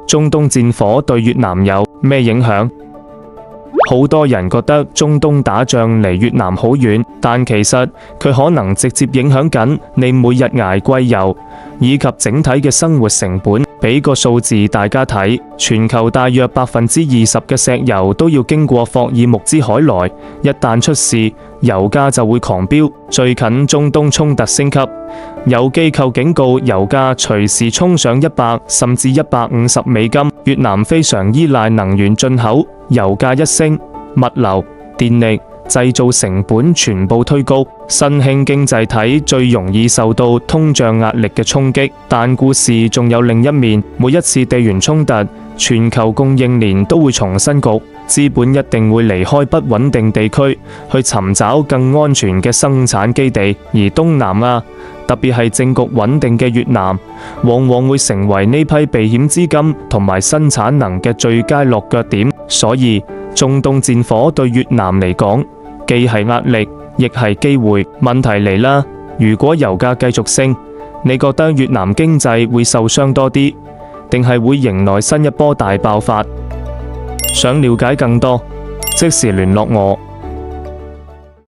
中東戰火對越南有咩影響？好多人覺得中東打仗離越南好遠，但其實佢可能直接影響緊你每日捱貴油以及整體嘅生活成本。俾個數字大家睇，全球大約20%嘅石油都要經過霍爾木茲海來，一旦出事，油價就會狂飆。最近中東衝突升級，有機構警告油價隨時衝上100甚至150美金。越南非常依賴能源進口，油價一升，物流、電力、製造成本全部推高，新興經濟體最容易受到通脹壓力嘅衝擊。但故事仲有另一面，每一次地緣衝突，全球供應鏈都會重新局，資本一定會離開不穩定地區，去尋找更安全嘅生產基地。而東南亞，特別係政局穩定嘅越南，往往會成為呢批避險資金同埋新產能嘅最佳落腳點。所以，中東戰火對越南嚟講，既係壓力，亦係機會。問題嚟啦，如果油價繼續升，你覺得越南經濟會受傷多啲，定係會迎來新一波大爆發？想了解更多，即時聯絡我。